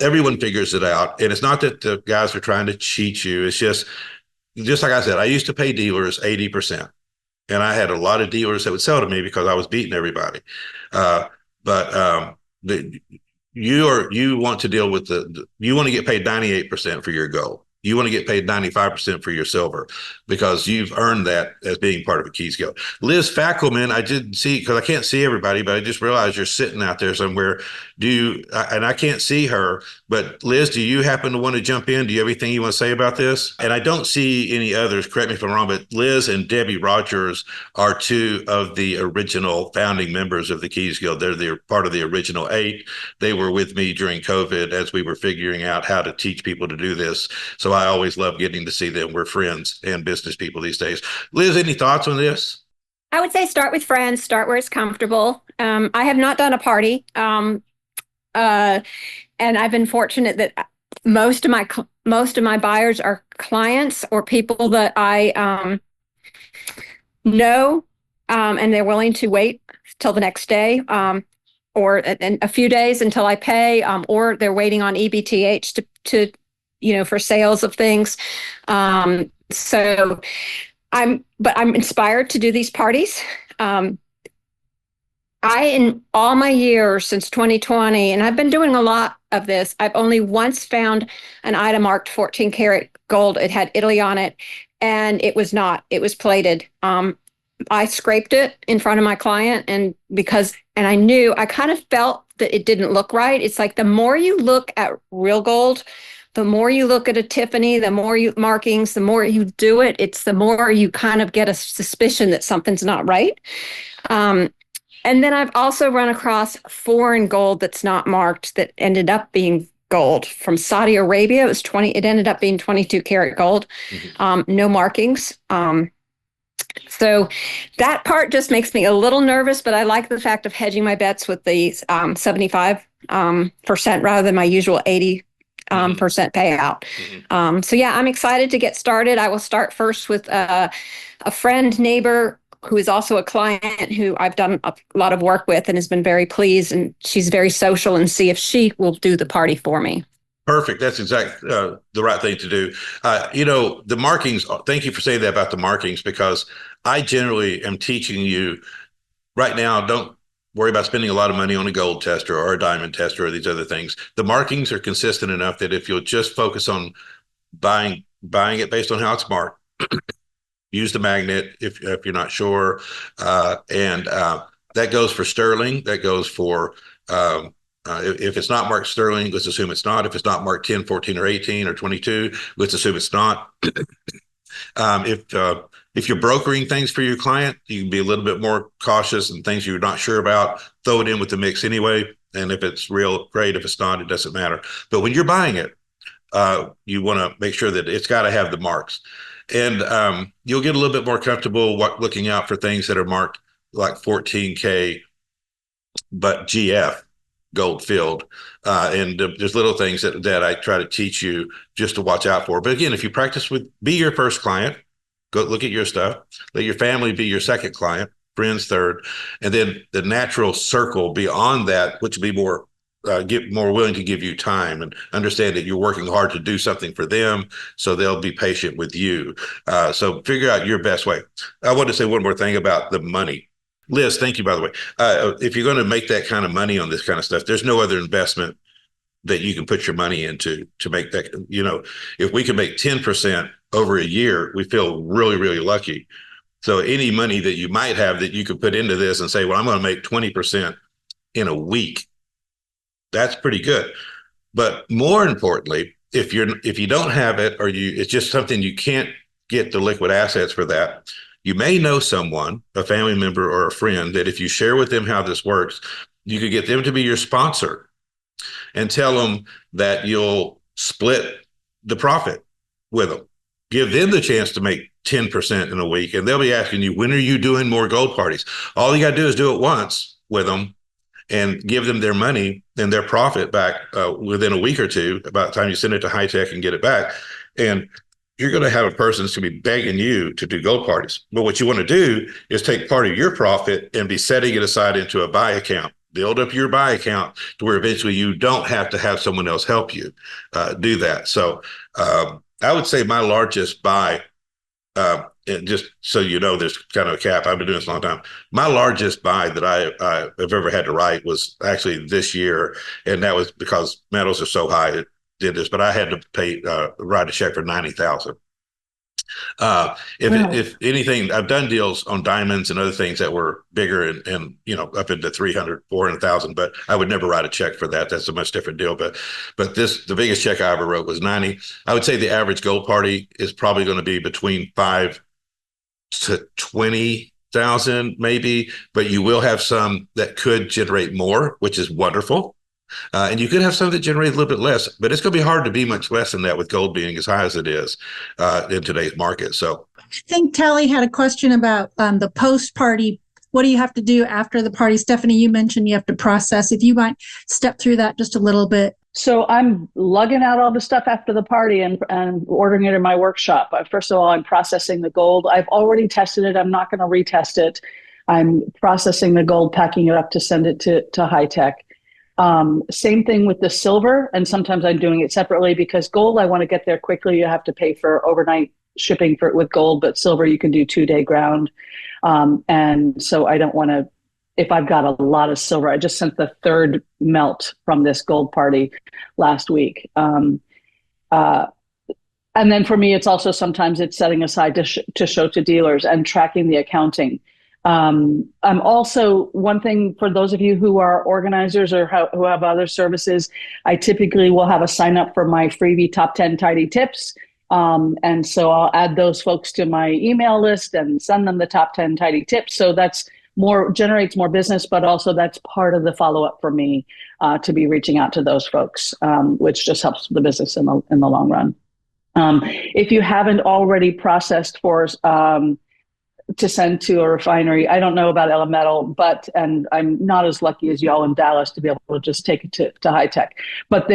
everyone figures it out. And it's not that the guys are trying to cheat you. It's just like I said, I used to pay dealers 80%. And I had a lot of dealers that would sell to me because I was beating everybody. You want to deal with you want to get paid 98% for your gold. You want to get paid 95% for your silver, because you've earned that as being part of a Keys Guild. Liz Fackelman, I didn't see, because I can't see everybody, but I just realized you're sitting out there somewhere. And I can't see her, but Liz, do you happen to want to jump in? Do you have anything you want to say about this? And I don't see any others, correct me if I'm wrong, but Liz and Debbie Rogers are two of the original founding members of the Keys Guild. They're part of the original 8. They were with me during COVID as we were figuring out how to teach people to do this. So I always love getting to see them. We're friends and business people these days. Liz, any thoughts on this? I would say start with friends, start where it's comfortable. I have not done a party. And I've been fortunate that most of my buyers are clients or people that I know, and they're willing to wait till the next day, or a few days until I pay, or they're waiting on EBTH to for sales of things. So I'm inspired to do these parties. In all my years since 2020, and I've been doing a lot of this, I've only once found an item marked 14 karat gold. It had Italy on it, and it was not. It was plated. I scraped it in front of my client, and I kind of felt that it didn't look right. It's like the more you look at real gold, the more you look at a Tiffany, the more you markings, the more you do it, it's the more you kind of get a suspicion that something's not right. And then I've also run across foreign gold that's not marked that ended up being gold from Saudi Arabia. It ended up being 22 karat gold, no markings. So that part just makes me a little nervous, but I like the fact of hedging my bets with the 75% rather than my usual 80% payout. So yeah, I'm excited to get started. I will start first with a friend, neighbor, who is also a client who I've done a lot of work with and has been very pleased. And she's very social, and see if she will do the party for me. Perfect. That's exactly the right thing to do. The markings, thank you for saying that about the markings, because I generally am teaching you right now, don't worry about spending a lot of money on a gold tester or a diamond tester or these other things. The markings are consistent enough that if you'll just focus on buying it based on how it's marked, use the magnet if you're not sure. And that goes for sterling. That goes for if it's not marked sterling, let's assume it's not. If it's not marked 10, 14, or 18, or 22, let's assume it's not. If you're brokering things for your client, you can be a little bit more cautious, and things you're not sure about, throw it in with the mix anyway. And if it's real, great. If it's not, it doesn't matter. But when you're buying it, you want to make sure that it's got to have the marks. And you'll get a little bit more comfortable looking out for things that are marked like 14K, but GF, gold filled. And there's little things that I try to teach you just to watch out for. But again, if you practice be your first client, go look at your stuff, let your family be your second client, friends third, and then the natural circle beyond that, which will be more get more willing to give you time and understand that you're working hard to do something for them, so they'll be patient with you. So figure out your best way. I want to say one more thing about the money. Liz, thank you, by the way. If you're going to make that kind of money on this kind of stuff, there's no other investment that you can put your money into to make that. If we can make 10% over a year, we feel really, really lucky. So any money that you might have that you could put into this and say, well, I'm going to make 20% in a week, that's pretty good. But more importantly, if you don't have it, or it's just something you can't get the liquid assets for that, you may know someone, a family member or a friend, that if you share with them how this works, you could get them to be your sponsor and tell them that you'll split the profit with them. Give them the chance to make 10% in a week, and they'll be asking you, when are you doing more gold parties? All you got to do is do it once with them and give them their money and their profit back within a week or two, about the time you send it to High Tech and get it back. And you're going to have a person that's going to be begging you to do gold parties. But what you want to do is take part of your profit and be setting it aside into a buy account. Build up your buy account to where eventually you don't have to have someone else help you do that. So I would say my largest buy, and just so you know, there's kind of a cap. I've been doing this a long time. My largest buy that I have ever had to write was actually this year, and that was because metals are so high. It did this, but I had to write a check for $90,000. If anything, I've done deals on diamonds and other things that were bigger and up into 300, 400,000, but I would never write a check for that. That's a much different deal. But the biggest check I ever wrote was 90. I would say the average gold party is probably going to be between 5 to 20,000 maybe, but you will have some that could generate more, which is wonderful. And you could have some that generate a little bit less, but it's going to be hard to be much less than that with gold being as high as it is in today's market. So I think Tally had a question about the post-party. What do you have to do after the party? Stephanie, you mentioned you have to process. If you might step through that just a little bit. So I'm lugging out all the stuff after the party and ordering it in my workshop. First of all, I'm processing the gold. I've already tested it. I'm not going to retest it. I'm processing the gold, packing it up to send it to High Tech. Same thing with the silver. And sometimes I'm doing it separately because gold, I want to get there quickly. You have to pay for overnight shipping with gold, but silver, you can do 2-day ground. And so I don't want to, if I've got a lot of silver, I just sent the third melt from this gold party last week. And then for me, it's also sometimes it's setting aside to show to dealers and tracking the accounting. I'm also, one thing for those of you who are organizers or who have other services, I typically will have a sign up for my freebie top 10 tidy tips. And so I'll add those folks to my email list and send them the top 10 tidy tips. So that's generates more business, but also that's part of the follow up for me to be reaching out to those folks, which just helps the business in the long run. If you haven't already processed for to send to a refinery, I don't know about Elemental, and I'm not as lucky as y'all in Dallas to be able to just take it to Hi-Tech. But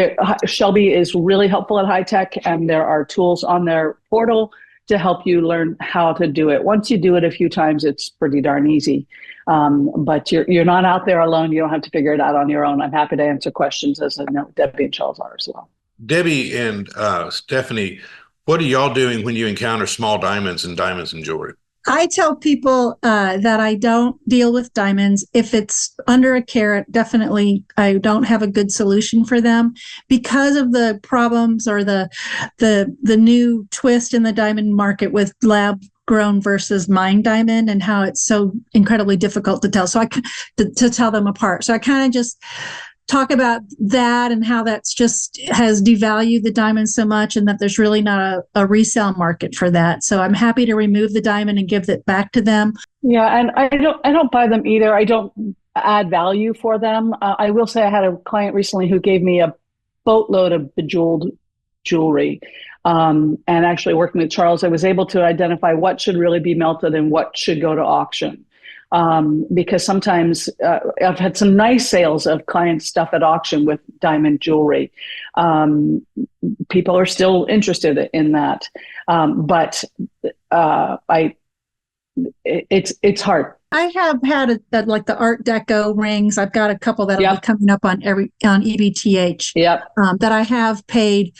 Shelby is really helpful at Hi-Tech, and there are tools on their portal to help you learn how to do it. Once you do it a few times, it's pretty darn easy. But you're not out there alone. You don't have to figure it out on your own. I'm happy to answer questions, as I know Debbie and Charles are as well. Debbie and Stephanie, what are y'all doing when you encounter small diamonds and jewelry? I tell people that I don't deal with diamonds. If it's under a carat, definitely I don't have a good solution for them because of the problems or the new twist in the diamond market with lab grown versus mined diamond and how it's so incredibly difficult to tell. So to tell them apart. So I kind of just talk about that and how that's just has devalued the diamond so much and that there's really not a resale market for that. So I'm happy to remove the diamond and give it back to them. Yeah, and I don't buy them either. I don't add value for them. I will say I had a client recently who gave me a boatload of bejeweled jewelry. And actually working with Charles, I was able to identify what should really be melted and what should go to auction. Because sometimes I've had some nice sales of client stuff at auction with diamond jewelry. People are still interested in that, but it's hard. I have had like the Art Deco rings. I've got a couple that will be coming up on EBTH. That I have paid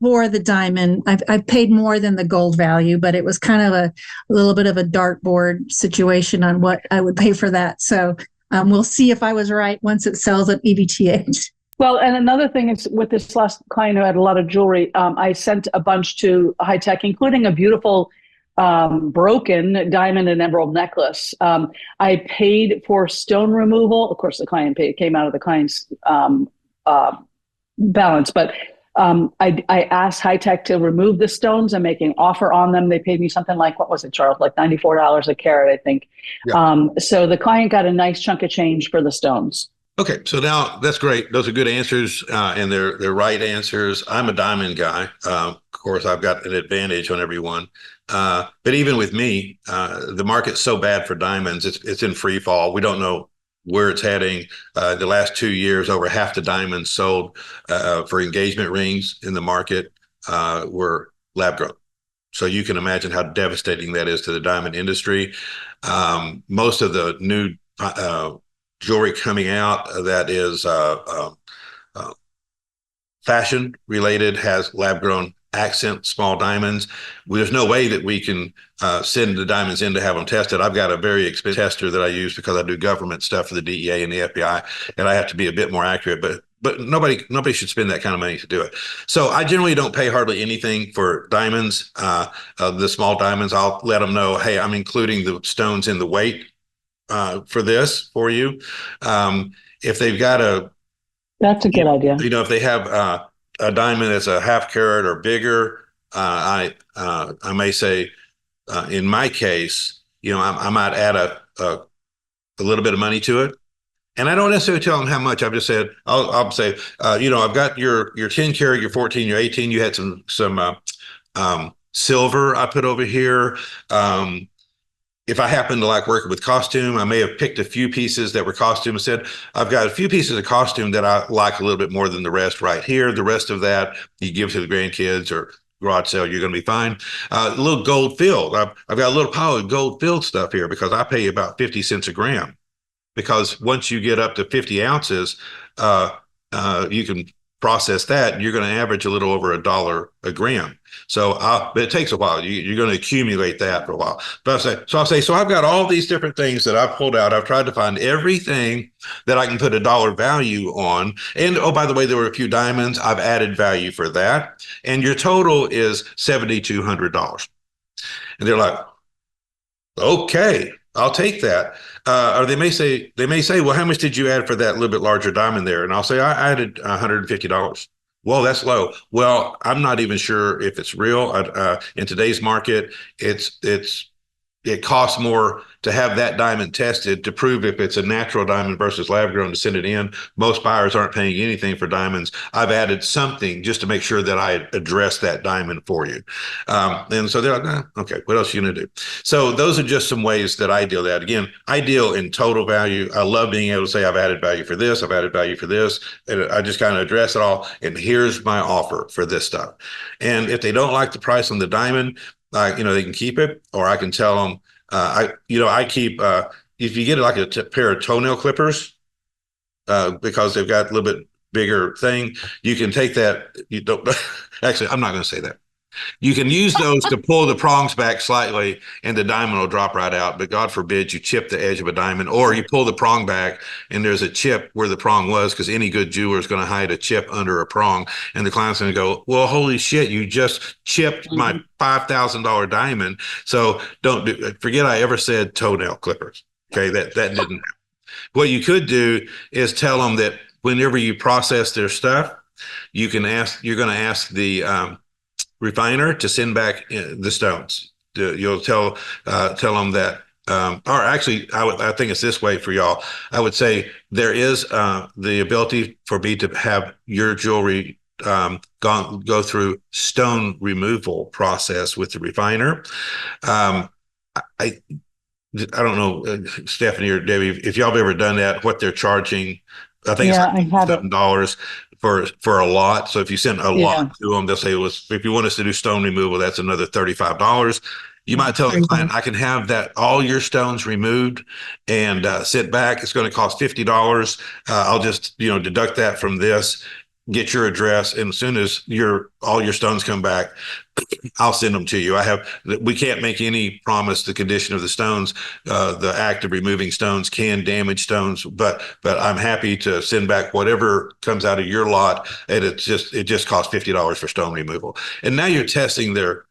for the diamond. I've paid more than the gold value, but it was kind of a little bit of a dartboard situation on what I would pay for that. So we'll see if I was right once it sells at EBTH. Well, and another thing is with this last client who had a lot of jewelry, I sent a bunch to Hi-Tech, including a beautiful broken diamond and emerald necklace. I paid for stone removal. Of course, the client came out of the client's balance, but I asked Hi-Tech to remove the stones and make an offer on them. They paid me something like, what was it, Charles? Like $94 a carat, I think. Yeah. So the client got a nice chunk of change for the stones. Okay, so now that's great. Those are good answers, and they're right answers. I'm a diamond guy. Of course, I've got an advantage on everyone. But even with me, the market's so bad for diamonds. It's in free fall. We don't know where it's heading. The last 2 years, over half the diamonds sold for engagement rings in the market were lab grown. So you can imagine how devastating that is to the diamond industry. Most of the new jewelry coming out that is fashion related has lab grown accent small diamonds. There's no way that we can send the diamonds in to have them tested. I've got a very expensive tester that I use because I do government stuff for the DEA and the FBI, and I have to be a bit more accurate, but nobody should spend that kind of money to do it. So I generally don't pay hardly anything for diamonds. The small diamonds, I'll let them know, hey, I'm including the stones in the weight for this for you. If they've got that's a good idea. If they have a diamond that's a half carat or bigger, I may say, in my case, I might add a little bit of money to it. And I don't necessarily tell them how much. I've just said, I'll say, I've got your 10 carat, your 14, your 18. You had some silver I put over here. If I happen to like working with costume, I may have picked a few pieces that were costume and said, I've got a few pieces of costume that I like a little bit more than the rest right here. The rest of that you give to the grandkids or garage sale, you're going to be fine. A little gold filled. I've got a little pile of gold filled stuff here because I pay about 50 cents a gram. Because once you get up to 50 ounces, you can process that, and you're going to average a little over $1 a gram. So, but it takes a while. You're going to accumulate that for a while. But I'll say, so I've got all these different things that I've pulled out. I've tried to find everything that I can put $1 value on. And oh, by the way, there were a few diamonds. I've added value for that. And your total is $7,200. And they're like, okay. I'll take that. Or they may say, well, how much did you add for that little bit larger diamond there? And I'll say, I added $150. Well, that's low. Well, I'm not even sure if it's real. In today's market, it costs more to have that diamond tested to prove if it's a natural diamond versus lab grown to send it in. Most buyers aren't paying anything for diamonds. I've added something just to make sure that I address that diamond for you. And so they're like, okay, what else are you going to do? So those are just some ways that I deal with that. Again, I deal in total value. I love being able to say I've added value for this, I've added value for this. And I just kind of address it all. And here's my offer for this stuff. And if they don't like the price on the diamond, they can keep it, or I can tell them, I keep, if you get like a pair of toenail clippers, because they've got a little bit bigger thing, you can take that. You don't, actually, I'm not going to say that. You can use those to pull the prongs back slightly and the diamond will drop right out. But God forbid you chip the edge of a diamond, or you pull the prong back and there's a chip where the prong was, because any good jeweler is going to hide a chip under a prong. And the client's going to go, well, holy shit, you just chipped my $5,000 diamond. So forget I ever said toenail clippers. Okay, that didn't happen. What you could do is tell them that whenever you process their stuff, you're going to ask the refiner to send back the stones. You'll tell them that, or actually, I think it's this way for y'all. I would say there is the ability for me to have your jewelry go through stone removal process with the refiner. I don't know, Stephanie or Debbie, if y'all have ever done that, what they're charging. I think it's like $7 for a lot. So if you send a lot to them, they'll say, if you want us to do stone removal, that's another $35. You might tell the client, I can have that, all your stones removed and sit back. It's going to cost $50. I'll just, deduct that from this, get your address. And as soon as all your stones come back, I'll send them to you. We can't make any promise the condition of the stones. The act of removing stones can damage stones, but I'm happy to send back whatever comes out of your lot. And it just costs $50 for stone removal. And now you're testing their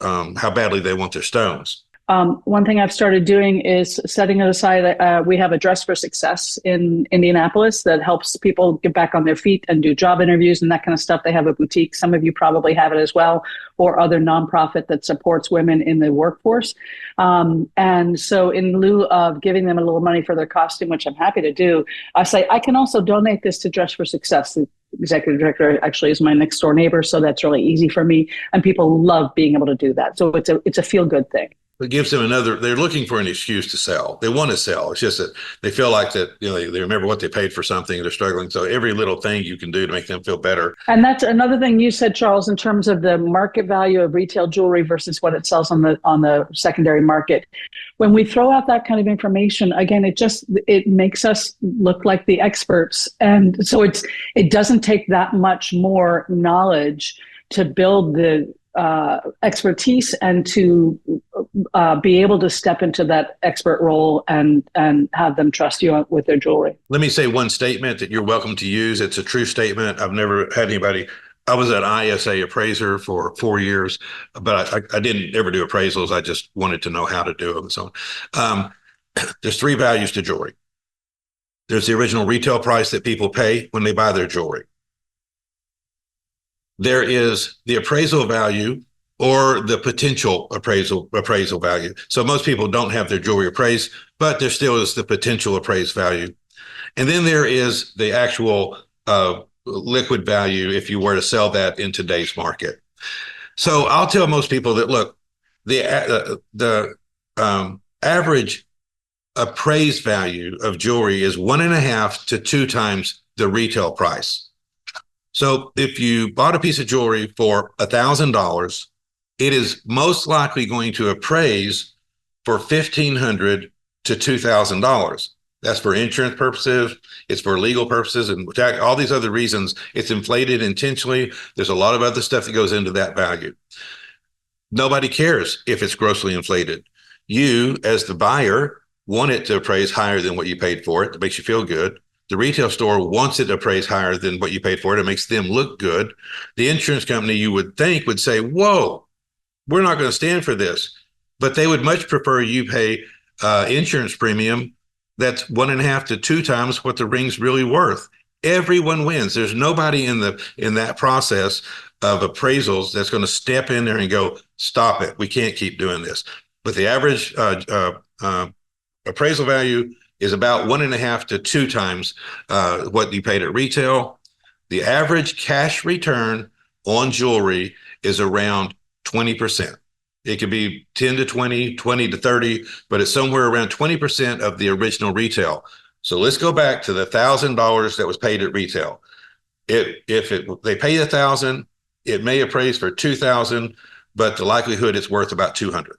how badly they want their stones. One thing I've started doing is setting it aside. We have a Dress for Success in Indianapolis that helps people get back on their feet and do job interviews and that kind of stuff. They have a boutique. Some of you probably have it as well, or other nonprofit that supports women in the workforce. And so in lieu of giving them a little money for their costume, which I'm happy to do, I say, I can also donate this to Dress for Success. The executive director actually is my next door neighbor, so that's really easy for me. And people love being able to do that. So it's a feel-good thing. It gives them they're looking for an excuse to sell. They want to sell. It's just that they feel like that, they remember what they paid for something and they're struggling. So every little thing you can do to make them feel better. And that's another thing you said, Charles, in terms of the market value of retail jewelry versus what it sells on the secondary market. When we throw out that kind of information, again, it makes us look like the experts. And so it doesn't take that much more knowledge to build the expertise and to be able to step into that expert role and have them trust you with their jewelry. Let me say one statement that you're welcome to use. It's a true statement. I've never had anybody. I was an ISA appraiser for 4 years, but I didn't ever do appraisals. I just wanted to know how to do them. So there's 3 values to jewelry. There's the original retail price that people pay when they buy their jewelry. There is the appraisal value or the potential appraisal value. So most people don't have their jewelry appraised, but there still is the potential appraised value. And then there is the actual liquid value if you were to sell that in today's market. So I'll tell most people that, look, the average appraised value of jewelry is 1.5 to 2 times the retail price. So if you bought a piece of jewelry for $1,000, it is most likely going to appraise for $1,500 to $2,000. That's for insurance purposes. It's for legal purposes and all these other reasons. It's inflated intentionally. There's a lot of other stuff that goes into that value. Nobody cares if it's grossly inflated. You, as the buyer, want it to appraise higher than what you paid for it. It makes you feel good. The retail store wants it appraised higher than what you paid for it. It makes them look good. The insurance company, you would think, would say, whoa, we're not going to stand for this. but they would much prefer you pay insurance premium that's 1.5 to 2 times what the ring's really worth. Everyone wins. There's nobody in that process of appraisals that's going to step in there and go, stop it. We can't keep doing this. But the average appraisal value is about 1.5 to 2 times what you paid at retail. The average cash return on jewelry is around 20%. It could be 10 to 20, 20 to 30, but it's somewhere around 20% of the original retail. So let's go back to the $1,000 that was paid at retail. They pay $1,000, it may appraise for $2,000, but the likelihood it's worth about $200.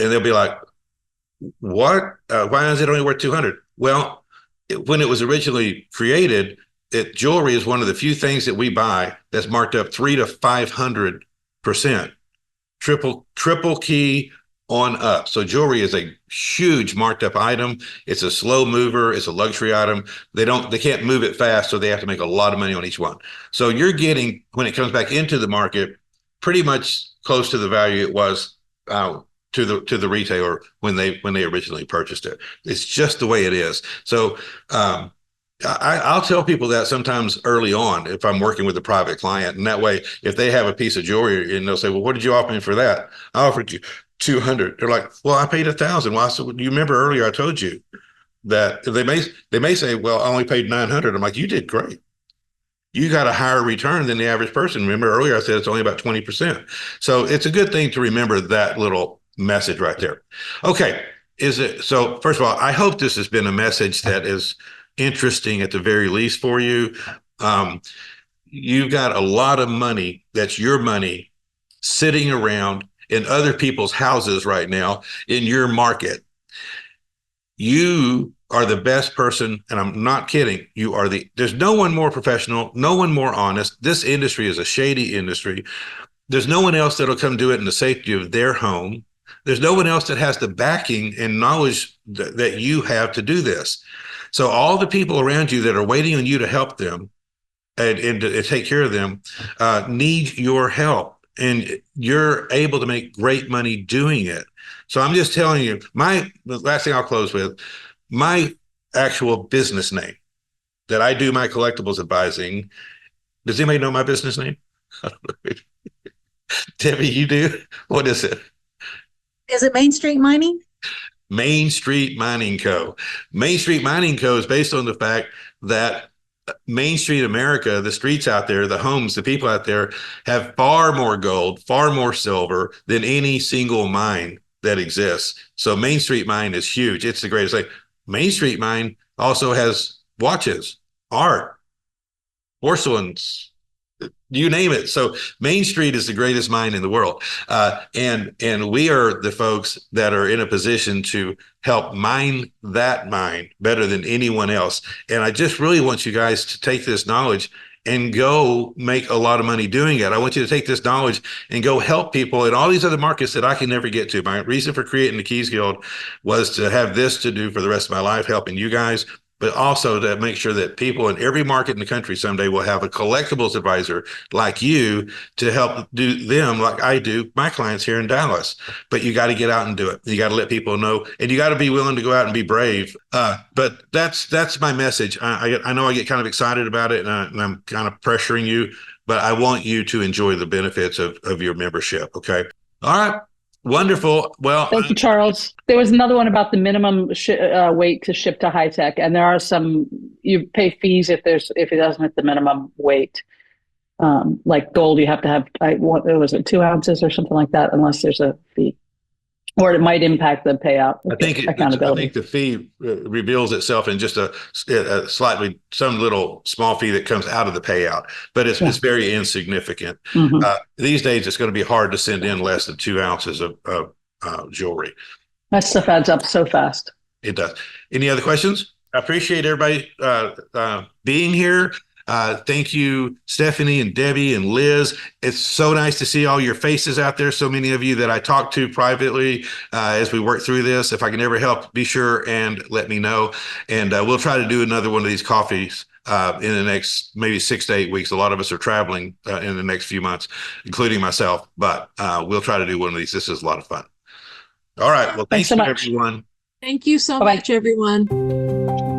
And they'll be like, what? Why is it only worth $200? Well, when it was originally created, jewelry is one of the few things that we buy that's marked up 300 to 500%, triple key on up. So jewelry is a huge marked up item. It's a slow mover. It's a luxury item. They can't move it fast, so they have to make a lot of money on each one. So you're getting, when it comes back into the market, pretty much close to the value it was to the retailer when they originally purchased it. It's just the way it is. So I'll tell people that sometimes early on if I'm working with a private client, and that way if they have a piece of jewelry and they'll say, well, what did you offer me for that? I offered you $200. They're like, well, I paid $1,000. Well, I said, well, you remember earlier I told you that. They may say, well, I only paid $900. I'm like, you did great. You got a higher return than the average person. Remember earlier I said it's only about 20%. So it's a good thing to remember that little message right there. Okay. So first of all, I hope this has been a message that is interesting at the very least for you. You've got a lot of money that's your money sitting around in other people's houses right now in your market. You are the best person, and I'm not kidding. There's no one more professional, no one more honest. This industry is a shady industry. There's no one else that'll come do it in the safety of their home. There's no one else that has the backing and knowledge that you have to do this. So all the people around you that are waiting on you to help them and to take care of them need your help. And you're able to make great money doing it. So I'm just telling you, the last thing I'll close with, my actual business name that I do my collectibles advising. Does anybody know my business name? Debbie, you do? What is it? Is it Main Street Mining? Main Street Mining Co. Main Street Mining Co. is based on the fact that Main Street America, the streets out there, the homes, the people out there have far more gold, far more silver than any single mine that exists. So Main Street Mine is huge. It's the greatest thing. Main Street Mine also has watches, art, porcelains, you name it. So Main Street is the greatest mine in the world. And we are the folks that are in a position to help mine that mine better than anyone else. And I just really want you guys to take this knowledge and go make a lot of money doing it. I want you to take this knowledge and go help people in all these other markets that I can never get to. My reason for creating the Keys Guild was to have this to do for the rest of my life, helping you guys, but also to make sure that people in every market in the country someday will have a collectibles advisor like you to help do them like I do my clients here in Dallas. But you got to get out and do it. You got to let people know, and you got to be willing to go out and be brave. But that's my message. I know I get kind of excited about it, and I'm kind of pressuring you, but I want you to enjoy the benefits of your membership. Okay. All right. Wonderful. Well, thank you, Charles. There was another one about the minimum weight to ship to high tech, and there are some, you pay fees if it doesn't hit the minimum weight. Like gold, you have to have was it 2 ounces or something like that, unless there's a fee, or it might impact the payout. I think the fee reveals itself in just a slightly, some little small fee that comes out of the payout, but it's very insignificant. Mm-hmm. These days, it's going to be hard to send in less than 2 ounces of jewelry. That stuff adds up so fast. It does. Any other questions? I appreciate everybody being here. Thank you, Stephanie and Debbie and Liz. It's so nice to see all your faces out there. So many of you that I talk to privately as we work through this. If I can ever help, be sure and let me know. And we'll try to do another one of these coffees in the next maybe 6 to 8 weeks. A lot of us are traveling in the next few months, including myself, but we'll try to do one of these. This is a lot of fun. All right. Well, Thanks thanks so you, much. everyone. Thank you so Bye-bye. much, everyone.